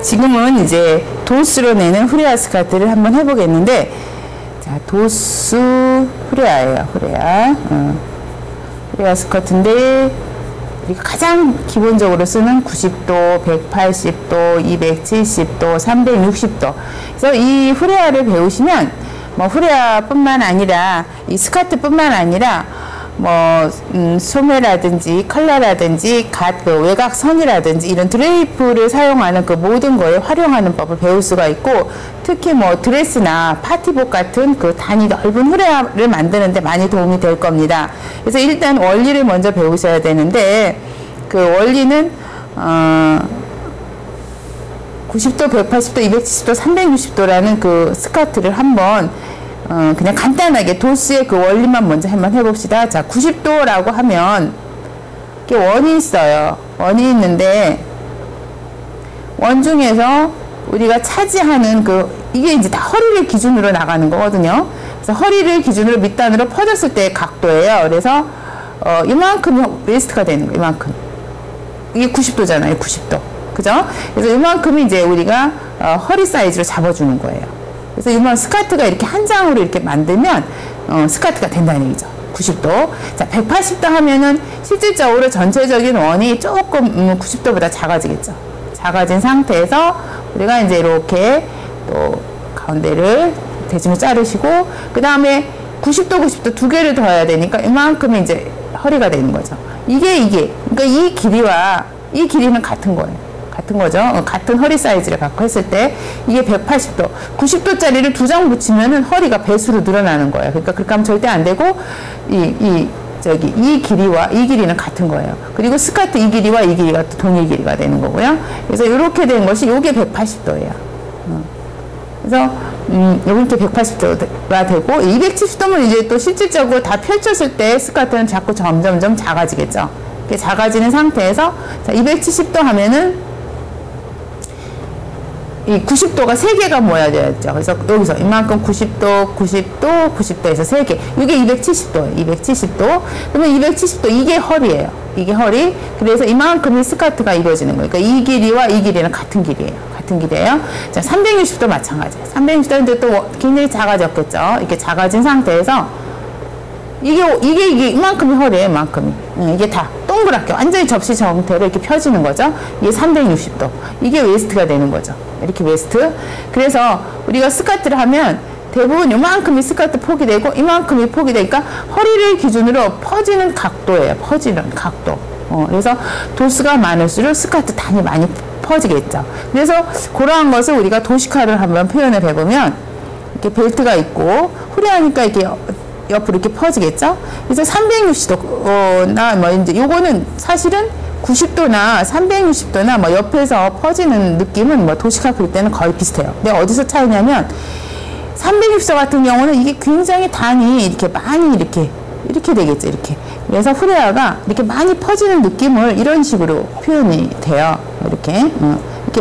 지금은 이제 도스로 내는 후레아 스카트를 한번 해보겠는데, 자, 도스 후레아예요. 후레아 스커트인데, 우리가 가장 기본적으로 쓰는 90도, 180도, 270도, 360도. 그래서 이 후레아를 배우시면, 뭐 후레아뿐만 아니라, 이 스커트뿐만 아니라, 소매라든지 컬러라든지 그 외곽선이라든지 이런 드레이프를 사용하는 그 모든 거에 활용하는 법을 배울 수가 있고, 특히 뭐 드레스나 파티복 같은 그 단위 넓은 후레아를 만드는데 많이 도움이 될 겁니다. 그래서 일단 원리를 먼저 배우셔야 되는데, 그 원리는 90도, 180도, 270도, 360도라는 그 스커트를 한번 그냥 간단하게 도스의 그 원리만 먼저 한번 해봅시다. 자, 90도라고 하면 이렇게 원이 있어요. 원이 있는데 원 중에서 우리가 차지하는 이게 이제 다 허리를 기준으로 나가는 거거든요. 그래서 허리를 기준으로 밑단으로 퍼졌을 때의 각도예요. 그래서 이만큼이 웨스트가 되는 거예요. 이만큼. 이게 90도잖아요. 90도. 그죠? 그래서 이만큼이 이제 우리가 허리 사이즈로 잡아주는 거예요. 그래서 이만 스커트가 이렇게 한 장으로 이렇게 만들면 스커트가 된다는 얘기죠. 90도. 자, 180도 하면은 실질적으로 전체적인 원이 조금 90도보다 작아지겠죠. 작아진 상태에서 우리가 이제 이렇게 또 가운데를 대칭을 자르시고, 그 다음에 90도, 90도 두 개를 더해야 되니까 이만큼이 이제 허리가 되는 거죠. 그러니까 이 길이와 이 길이는 같은 거예요. 같은 거죠. 같은 허리 사이즈를 갖고 했을 때 이게 180도, 90도짜리를 두 장 붙이면은 허리가 배수로 늘어나는 거예요. 그러니까 그렇게 하면 절대 안 되고, 이 길이와 이 길이는 같은 거예요. 그리고 스커트 이 길이와 이 길이가 또 동일 길이가 되는 거고요. 그래서 이렇게 된 것이 요게 180도예요. 그래서 요렇게 180도가 되고, 270도면 이제 또 실질적으로 다 펼쳤을 때 스커트는 자꾸 점점점 작아지겠죠. 이렇게 작아지는 상태에서, 자, 270도 하면은 이 90도가 3개가 모여야 되죠. 그래서 여기서 이만큼 90도, 90도, 90도에서 3개. 이게 270도예요. 270도. 그러면 270도, 이게 허리예요. 이게 허리. 그래서 이만큼이 스커트가 이루어지는 거예요. 그러니까 이 길이와 이 길이는 같은 길이에요. 같은 길이에요. 자, 360도 마찬가지예요. 360도인데 또 굉장히 작아졌겠죠. 이렇게 작아진 상태에서 이게 이만큼이 허리예요. 이만큼이. 이게 다 동그랗게 완전히 접시 형태로 이렇게 펴지는 거죠. 이게 360도. 이게 웨스트가 되는 거죠. 이렇게 웨스트. 그래서 우리가 스커트를 하면 대부분 이만큼이 스커트 폭이 되고 이만큼이 폭이 되니까 허리를 기준으로 퍼지는 각도예요. 퍼지는 각도. 그래서 도수가 많을수록 스커트 단이 많이 퍼지겠죠. 그래서 그러한 것을 우리가 도식화를 한번 표현을 해보면, 이렇게 벨트가 있고 후레하니까 이렇게 옆으로 이렇게 퍼지겠죠? 그래서 360도나 이제 요거는 사실은 90도나 360도나 옆에서 퍼지는 느낌은 도식화 그릴 때는 거의 비슷해요. 근데 어디서 차이냐면 360도 같은 경우는 이게 굉장히 단이 이렇게 많이 이렇게 되겠죠. 이렇게. 그래서 후레아가 이렇게 많이 퍼지는 느낌을 이런 식으로 표현이 돼요. 이렇게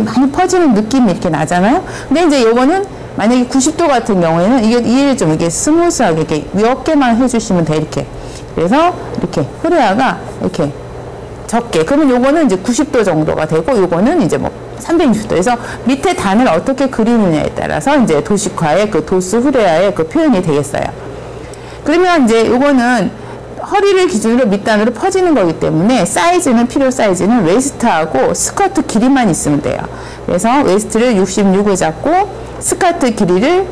많이 퍼지는 느낌이 이렇게 나잖아요. 근데 이제 요거는 만약에 90도 같은 경우에는 이게 좀 이렇게 스무스하게 이렇게 몇 개만 해주시면 돼. 이렇게. 그래서 이렇게 후레아가 이렇게 적게. 그러면 요거는 이제 90도 정도가 되고, 요거는 이제 360도. 그래서 밑에 단을 어떻게 그리느냐에 따라서 이제 도식화의 그 도스 후레아의 그 표현이 되겠어요. 그러면 이제 요거는 허리를 기준으로 밑단으로 퍼지는 거기 때문에 사이즈는, 필요 사이즈는 웨스트하고 스커트 길이만 있으면 돼요. 그래서 웨스트를 66을 잡고 스커트 길이를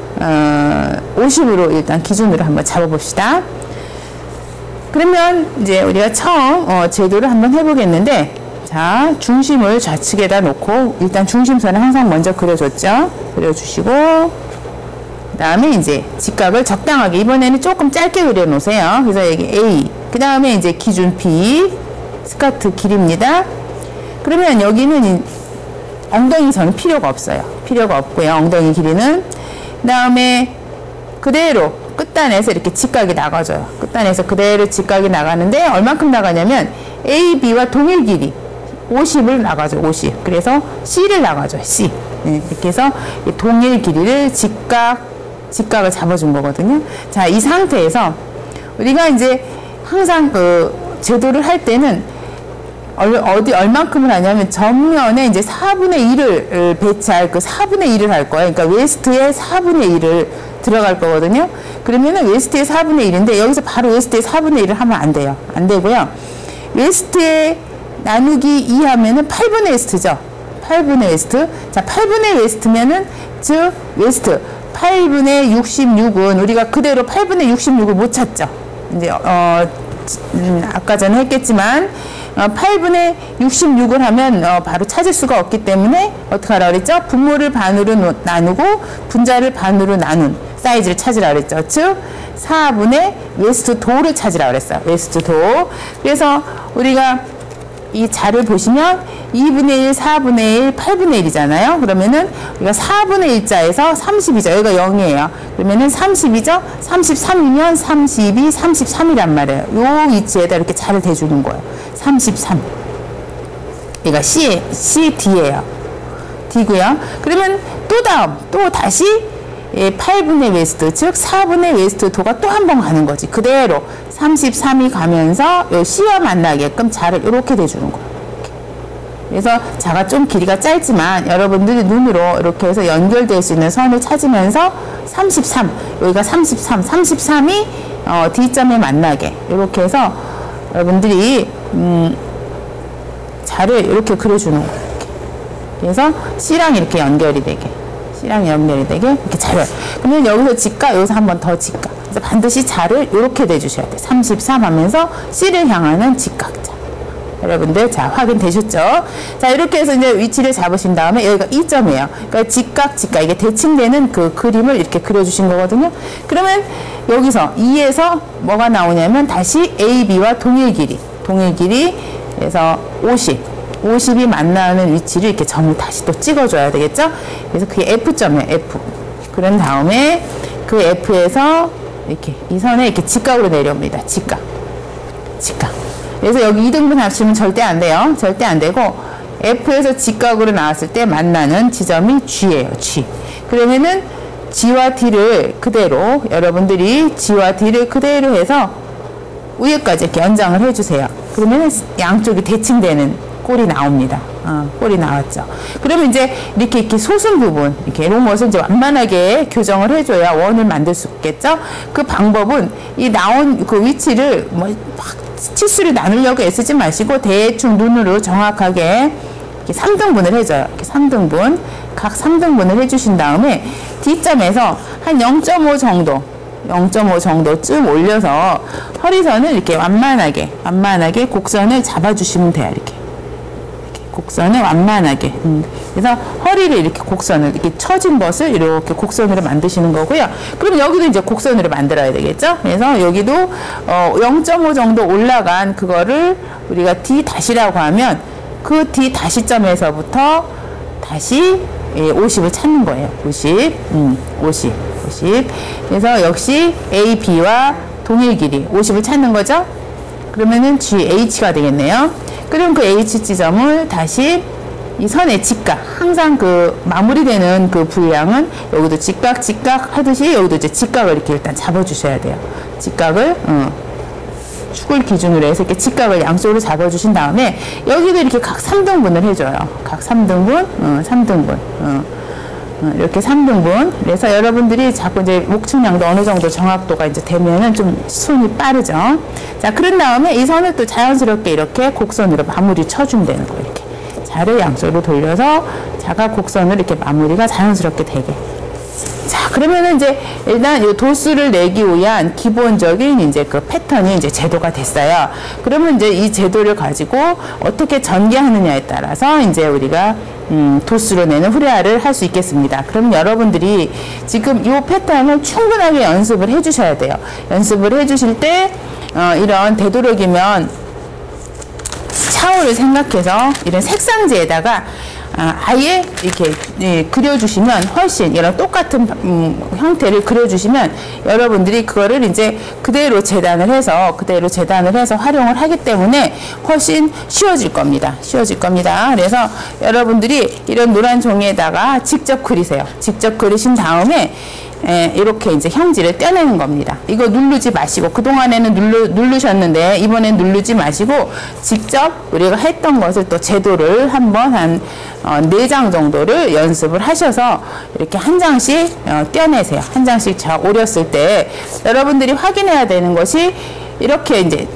50으로 일단 기준으로 한번 잡아봅시다. 그러면 이제 우리가 처음 제도를 한번 해보겠는데, 자, 중심을 좌측에다 놓고 일단 중심선을 항상 먼저 그려줬죠. 그려주시고, 그 다음에 이제 직각을 적당하게, 이번에는 조금 짧게 그려놓으세요. 그래서 여기 A, 그 다음에 이제 기준 B, 스커트 길이입니다. 그러면 여기는 엉덩이 선은 필요가 없어요. 필요가 없고요. 엉덩이 길이는. 그 다음에 그대로 끝단에서 이렇게 직각이 나가줘요. 끝단에서 그대로 직각이 나가는데 얼만큼 나가냐면 A, B와 동일 길이 50을 나가죠. 50. 그래서 C를 나가죠. C. 네, 이렇게 해서 동일 길이를 직각을 잡아준 거거든요. 자, 이 상태에서 우리가 이제 항상 그 제도를 할 때는 얼만큼을 하냐면 전면에 이제 4분의 1을 배치할 그 4분의 1을 할 거예요. 그러니까 웨스트에 4분의 1을 들어갈 거거든요. 그러면은 웨스트에 4분의 1인데 여기서 바로 웨스트에 4분의 1을 하면 안 돼요. 안 되고요. 웨스트에 나누기 2 하면은 8분의 웨스트죠. 8분의 웨스트. 자, 8분의 웨스트면은 즉 웨스트 8분의 66은 우리가 그대로 8분의 66을 못 찾죠. 이제 아까 전에 했겠지만 8분의 66을 하면 바로 찾을 수가 없기 때문에 어떻게 하라고 그랬죠? 분모를 반으로 나누고 분자를 반으로 나눈 사이즈를 찾으라고 그랬죠. 즉 4분의 웨스트 도를 찾으라고 그랬어요. 웨스트 도. 그래서 우리가 이 자를 보시면 2분의 1, 4분의 1, 8분의 1이잖아요. 그러면은 우리가 4분의 1자에서 30이죠. 여기가 0이에요. 그러면은 30이죠. 33이면 32, 33이란 말이에요. 요 위치에다 이렇게 자를 대주는 거예요. 33. 얘가 D예요. D고요. 그러면 또 다시 8분의 웨스트, 즉 4분의 웨스트 도가 또 한 번 가는 거지. 그대로 33이 가면서 요 C와 만나게끔 자를 이렇게 대주는 거예요. 그래서 자가 좀 길이가 짧지만 여러분들이 눈으로 이렇게 해서 연결될 수 있는 선을 찾으면서 33, 여기가 33이 D점에 만나게 이렇게 해서 여러분들이 자를 이렇게 그려주는 거예요. 이렇게. 그래서 C랑 이렇게 연결이 되게. C랑 연결이 되게 이렇게 자를. 그러면 여기서 직각, 여기서 한 번 더 직각. 그래서 반드시 자를 이렇게 대주셔야 돼요. 33 하면서 C를 향하는 직각자. 여러분들 자 확인되셨죠? 자 이렇게 해서 이제 위치를 잡으신 다음에 여기가 2점이에요. 그러니까 직각 이게 대칭되는 그 그림을 이렇게 그려주신 거거든요. 그러면 여기서 2에서 뭐가 나오냐면 다시 AB와 동일 길이 그래서 50이 만나는 위치를 이렇게 점을 다시 또 찍어줘야 되겠죠? 그래서 그게 F점이에요. F. 그런 다음에 그 F에서 이렇게 이 선에 이렇게 직각으로 내려옵니다. 직각. 그래서 여기 2등분 합치면 절대 안 돼요. 절대 안 되고 F에서 직각으로 나왔을 때 만나는 지점이 G예요. G. 그러면은 G와 D를 그대로 여러분들이 G와 D를 그대로 해서 위에까지 이렇게 연장을 해주세요. 그러면은 양쪽이 대칭되는 꼴이 나옵니다. 꼴이 나왔죠. 그러면 이제 이렇게 소순 부분, 이렇게 이런 것을 이제 완만하게 교정을 해줘야 원을 만들 수 있겠죠? 그 방법은 이 나온 그 위치를 뭐 막 치수를 나누려고 애쓰지 마시고 대충 눈으로 정확하게 이렇게 3등분을 해줘요. 이렇게 3등분, 각 3등분을 해주신 다음에 D점에서 한 0.5 정도쯤 올려서 허리선을 이렇게 완만하게 곡선을 잡아주시면 돼요. 이렇게 곡선을 완만하게. 그래서 허리를 이렇게 곡선을 이렇게 처진 것을 이렇게 곡선으로 만드시는 거고요. 그럼 여기도 이제 곡선으로 만들어야 되겠죠. 그래서 여기도 0.5 정도 올라간 그거를 우리가 D-라고 하면 그 D-점에서부터 다시 50을 찾는 거예요. 50. 그래서 역시 A, B와 동일 길이 50을 찾는 거죠. 그러면은 GH가 되겠네요. 그럼 그 H 지점을 다시 이 선의 직각, 항상 그 마무리되는 그 분량은 여기도 직각 하듯이 여기도 이제 직각을 이렇게 일단 잡아주셔야 돼요. 직각을, 축을 기준으로 해서 이렇게 직각을 양쪽으로 잡아주신 다음에 여기도 이렇게 각 3등분을 해줘요. 각 3등분, 3등분. 이렇게 3등분. 그래서 여러분들이 자꾸 이제 목측량도 어느 정도 정확도가 이제 되면은 좀 손이 빠르죠. 자, 그런 다음에 이 선을 또 자연스럽게 이렇게 곡선으로 마무리 쳐주면 되는 거예요. 이렇게. 자를 양쪽으로 돌려서 자가 곡선을 이렇게 마무리가 자연스럽게 되게. 자, 그러면은 이제 일단 이 도수를 내기 위한 기본적인 이제 그 패턴이 이제 제도가 됐어요. 그러면 이제 이 제도를 가지고 어떻게 전개하느냐에 따라서 이제 우리가 도수로 내는 후레아를 할 수 있겠습니다. 그럼 여러분들이 지금 이 패턴을 충분하게 연습을 해 주셔야 돼요. 연습을 해 주실 때 이런 되도록이면 샤워를 생각해서 이런 색상지에다가 아예 이렇게 그려주시면 훨씬 이런 똑같은 형태를 그려주시면 여러분들이 그거를 이제 그대로 재단을 해서 활용을 하기 때문에 훨씬 쉬워질 겁니다. 그래서 여러분들이 이런 노란 종이에다가 직접 그리세요. 직접 그리신 다음에 이렇게 이제 형질을 떼내는 겁니다. 이거 누르지 마시고, 그동안에는 누르셨는데, 이번엔 누르지 마시고, 직접 우리가 했던 것을 또 제도를 한번 한 4장 정도를 연습을 하셔서 이렇게 한 장씩 떼어내세요. 한 장씩 오렸을 때 여러분들이 확인해야 되는 것이 이렇게 이제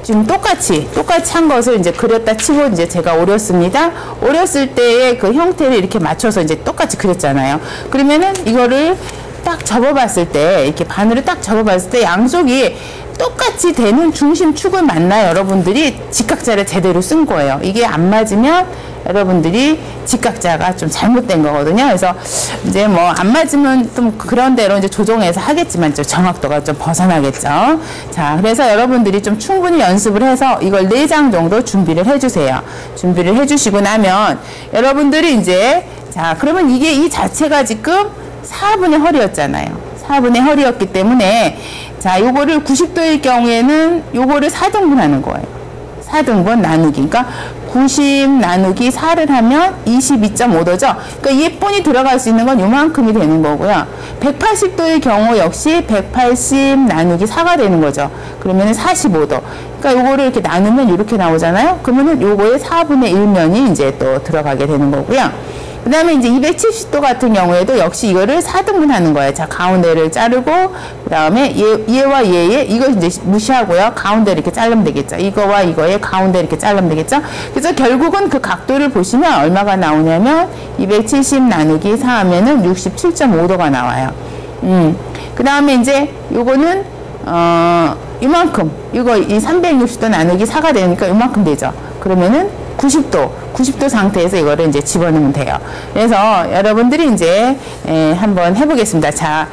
지금 똑같이 한 것을 이제 그렸다 치고 이제 제가 오렸습니다. 오렸을 때의 그 형태를 이렇게 맞춰서 이제 똑같이 그렸잖아요. 그러면은 이거를 딱 접어봤을 때, 이렇게 바늘을 딱 접어봤을 때 양쪽이 똑같이 되는 중심축을 만나 여러분들이 직각자를 제대로 쓴 거예요. 이게 안 맞으면 여러분들이 직각자가 좀 잘못된 거거든요. 그래서 이제 뭐 안 맞으면 좀 그런 대로 이제 조정해서 하겠지만 좀 정확도가 좀 벗어나겠죠. 자, 그래서 여러분들이 좀 충분히 연습을 해서 이걸 4장 정도 준비를 해주세요. 준비를 해주시고 나면 여러분들이 이제, 자, 그러면 이게 이 자체가 지금 4분의 허리였잖아요. 4분의 허리였기 때문에, 자, 요거를 90도일 경우에는 요거를 4등분 하는 거예요. 4등분 나누기. 그러니까 90 나누기 4를 하면 22.5도죠. 그러니까 이 분이 들어갈 수 있는 건 요만큼이 되는 거고요. 180도의 경우 역시 180 나누기 4가 되는 거죠. 그러면 45도. 그러니까 요거를 이렇게 나누면 이렇게 나오잖아요. 그러면은 요거의 4분의 1면이 이제 또 들어가게 되는 거고요. 그 다음에 이제 270도 같은 경우에도 역시 이거를 4등분 하는 거예요. 자, 가운데를 자르고, 그 다음에 얘와 얘의, 이거 이제 무시하고요. 가운데를 이렇게 자르면 되겠죠. 이거와 이거의 가운데 이렇게 자르면 되겠죠. 그래서 결국은 그 각도를 보시면 얼마가 나오냐면, 270 나누기 4 하면은 67.5도가 나와요. 그 다음에 이제 요거는, 이만큼, 이거 이 360도 나누기 4가 되니까 이만큼 되죠. 그러면은 90도 상태에서 이거를 이제 집어넣으면 돼요. 그래서 여러분들이 이제 한번 해보겠습니다. 자,